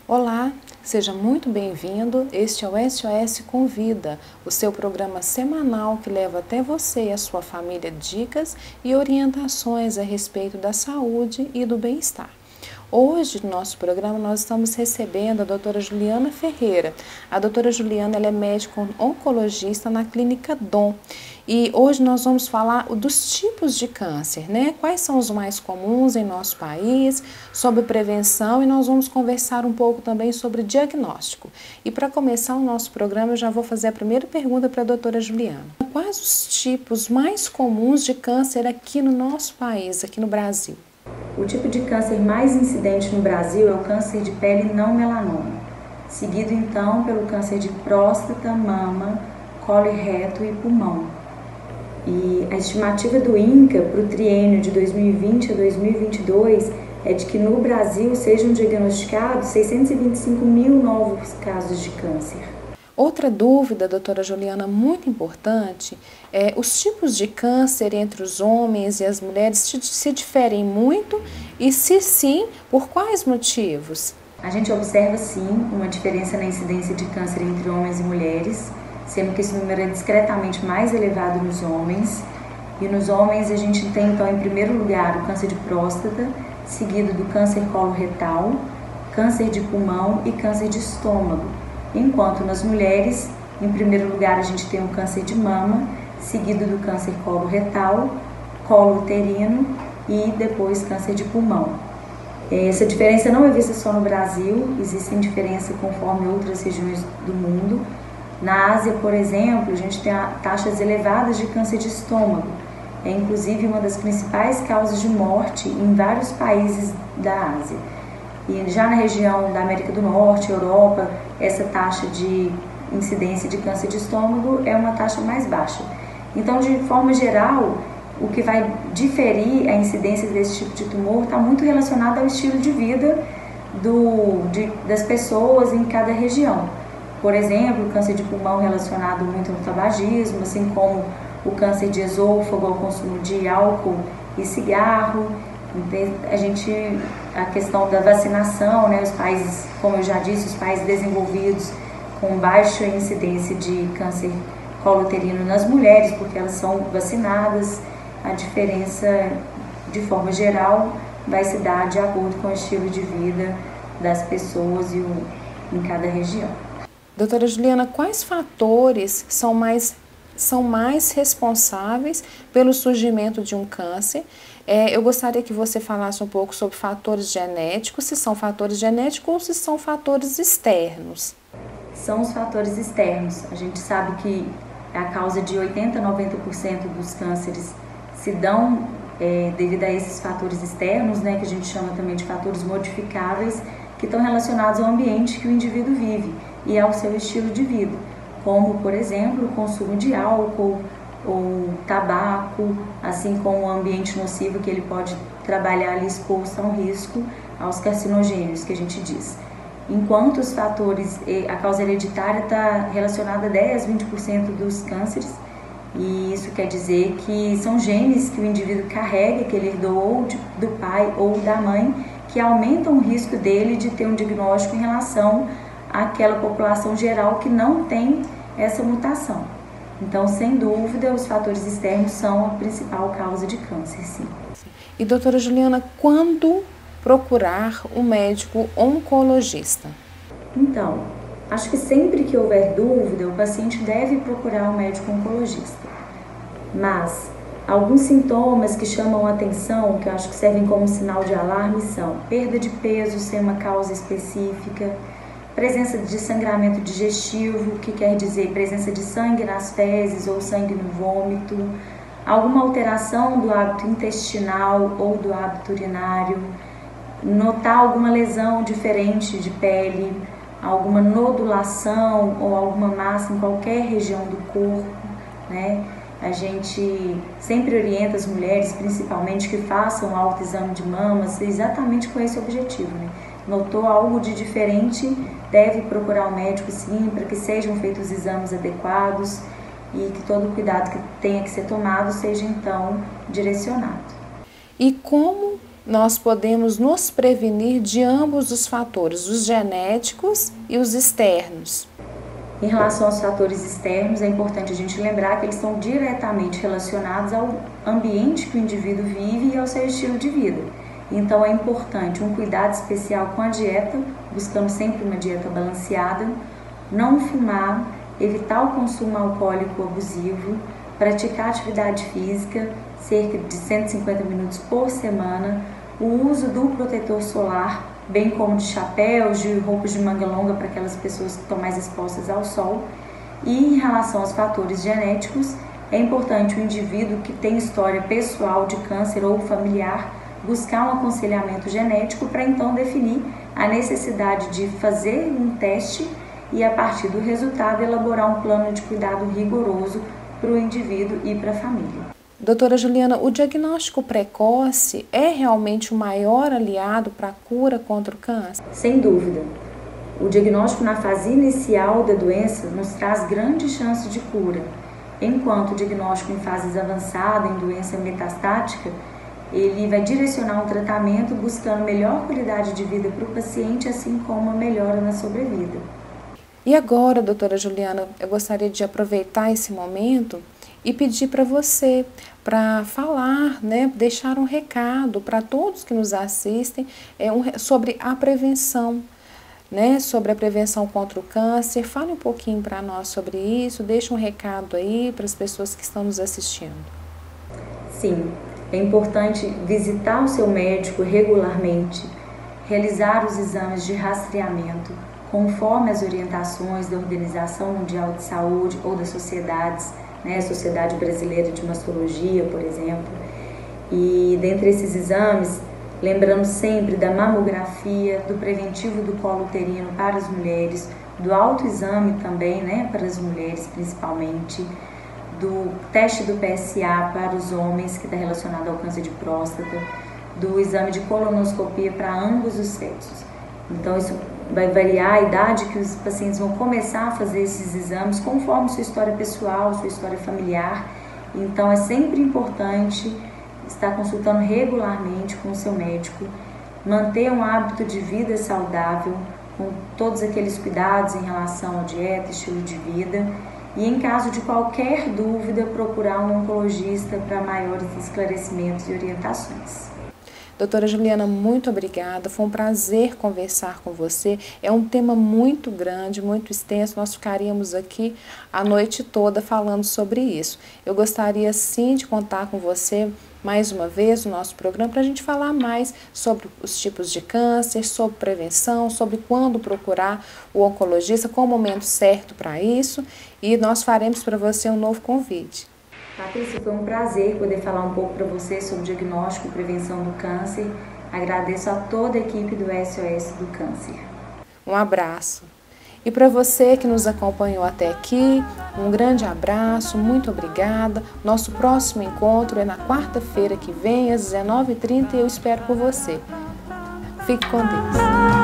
Olá, seja muito bem-vindo. Este é o SOS Convida, o seu programa semanal que leva até você e a sua família dicas e orientações a respeito da saúde e do bem-estar. Hoje, no nosso programa, nós estamos recebendo a doutora Juliana Ferreira. A doutora Juliana ela é médica oncologista na Clínica Dom. E hoje nós vamos falar dos tipos de câncer, né? Quais são os mais comuns em nosso país, sobre prevenção e nós vamos conversar um pouco também sobre diagnóstico. E para começar o nosso programa, eu já vou fazer a primeira pergunta para a doutora Juliana. Quais os tipos mais comuns de câncer aqui no nosso país, aqui no Brasil? O tipo de câncer mais incidente no Brasil é o câncer de pele não melanoma, seguido então pelo câncer de próstata, mama, colo e reto e pulmão. E a estimativa do INCA para o triênio de 2020 a 2022 é de que no Brasil sejam diagnosticados 625 mil novos casos de câncer. Outra dúvida, doutora Juliana, muito importante, é os tipos de câncer entre os homens e as mulheres se diferem muito e se sim, por quais motivos? A gente observa sim uma diferença na incidência de câncer entre homens e mulheres, sendo que esse número é discretamente mais elevado nos homens. E nos homens a gente tem então em primeiro lugar o câncer de próstata, seguido do câncer coloretal, câncer de pulmão e câncer de estômago. Enquanto nas mulheres, em primeiro lugar a gente tem o câncer de mama, seguido do câncer coloretal, colo uterino e depois câncer de pulmão. Essa diferença não é vista só no Brasil, existem diferenças conforme outras regiões do mundo. Na Ásia, por exemplo, a gente tem taxas elevadas de câncer de estômago. É inclusive uma das principais causas de morte em vários países da Ásia. E já na região da América do Norte, Europa, essa taxa de incidência de câncer de estômago é uma taxa mais baixa. Então, de forma geral, o que vai diferir a incidência desse tipo de tumor está muito relacionado ao estilo de vida das pessoas em cada região. Por exemplo, o câncer de pulmão relacionado muito ao tabagismo, assim como o câncer de esôfago ao consumo de álcool e cigarro. A questão da vacinação, né, os países, como eu já disse, os países desenvolvidos com baixa incidência de câncer colo-uterino nas mulheres, porque elas são vacinadas, a diferença, de forma geral, vai se dar de acordo com o estilo de vida das pessoas em cada região. Doutora Juliana, quais fatores são mais responsáveis pelo surgimento de um câncer? Eu gostaria que você falasse um pouco sobre fatores genéticos, se são fatores genéticos ou se são fatores externos. São os fatores externos. A gente sabe que a causa de 80% a 90% dos cânceres se dão devido a esses fatores externos, né, que a gente chama também de fatores modificáveis, que estão relacionados ao ambiente que o indivíduo vive e ao seu estilo de vida, como, por exemplo, o consumo de álcool ou tabaco, assim como o ambiente nocivo que ele pode trabalhar ali exposto a um risco aos carcinogênios, que a gente diz. Enquanto os fatores, a causa hereditária está relacionada a 10 a 20% dos cânceres, e isso quer dizer que são genes que o indivíduo carrega, que ele herdou ou do pai ou da mãe, que aumentam o risco dele de ter um diagnóstico em relação àquela população geral que não tem essa mutação. Então, sem dúvida, os fatores externos são a principal causa de câncer, sim. E doutora Juliana, quando procurar um médico oncologista? Então, acho que sempre que houver dúvida, o paciente deve procurar um médico oncologista. Mas alguns sintomas que chamam a atenção, que eu acho que servem como sinal de alarme, são perda de peso sem uma causa específica, presença de sangramento digestivo, que quer dizer presença de sangue nas fezes ou sangue no vômito, alguma alteração do hábito intestinal ou do hábito urinário, notar alguma lesão diferente de pele, alguma nodulação ou alguma massa em qualquer região do corpo, né? A gente sempre orienta as mulheres, principalmente, que façam autoexame de mamas exatamente com esse objetivo, né? Notou algo de diferente, deve procurar um médico sim, para que sejam feitos os exames adequados e que todo o cuidado que tenha que ser tomado seja então direcionado. E como nós podemos nos prevenir de ambos os fatores, os genéticos e os externos? Em relação aos fatores externos, é importante a gente lembrar que eles estão diretamente relacionados ao ambiente que o indivíduo vive e ao seu estilo de vida. Então é importante um cuidado especial com a dieta, buscando sempre uma dieta balanceada, não fumar, evitar o consumo alcoólico abusivo, praticar atividade física, cerca de 150 minutos por semana, o uso do protetor solar, bem como de chapéus, de roupas de manga longa para aquelas pessoas que estão mais expostas ao sol. E em relação aos fatores genéticos, é importante o indivíduo que tem história pessoal de câncer ou familiar buscar um aconselhamento genético para então definir a necessidade de fazer um teste e, a partir do resultado, elaborar um plano de cuidado rigoroso para o indivíduo e para a família. Doutora Juliana, o diagnóstico precoce é realmente o maior aliado para a cura contra o câncer? Sem dúvida. O diagnóstico na fase inicial da doença nos traz grandes chances de cura, enquanto o diagnóstico em fases avançadas, em doença metastática, ele vai direcionar um tratamento buscando melhor qualidade de vida para o paciente, assim como uma melhora na sobrevida. E agora, doutora Juliana, eu gostaria de aproveitar esse momento e pedir para você, para falar, né, deixar um recado para todos que nos assistem sobre a prevenção, né, sobre a prevenção contra o câncer. Fale um pouquinho para nós sobre isso, deixe um recado aí para as pessoas que estão nos assistindo. Sim, é importante visitar o seu médico regularmente, realizar os exames de rastreamento, conforme as orientações da Organização Mundial de Saúde ou das sociedades, né, a Sociedade Brasileira de Mastologia, por exemplo. E dentre esses exames, lembrando sempre da mamografia, do preventivo do colo uterino para as mulheres, do autoexame também, né, para as mulheres principalmente, do teste do PSA para os homens, que está relacionado ao câncer de próstata, do exame de colonoscopia para ambos os sexos. Então isso vai variar a idade que os pacientes vão começar a fazer esses exames conforme sua história pessoal, sua história familiar. Então é sempre importante estar consultando regularmente com o seu médico, manter um hábito de vida saudável, com todos aqueles cuidados em relação à dieta, estilo de vida, e em caso de qualquer dúvida, procurar um oncologista para maiores esclarecimentos e orientações. Doutora Juliana, muito obrigada, foi um prazer conversar com você. É um tema muito grande, muito extenso, nós ficaríamos aqui a noite toda falando sobre isso. Eu gostaria sim de contar com você mais uma vez no nosso programa para a gente falar mais sobre os tipos de câncer, sobre prevenção, sobre quando procurar o oncologista, qual o momento certo para isso, e nós faremos para você um novo convite. Patrícia, foi um prazer poder falar um pouco para você sobre diagnóstico e prevenção do câncer. Agradeço a toda a equipe do SOS do Câncer. Um abraço. E para você que nos acompanhou até aqui, um grande abraço, muito obrigada. Nosso próximo encontro é na quarta-feira que vem, às 19h30, e eu espero por você. Fique com Deus.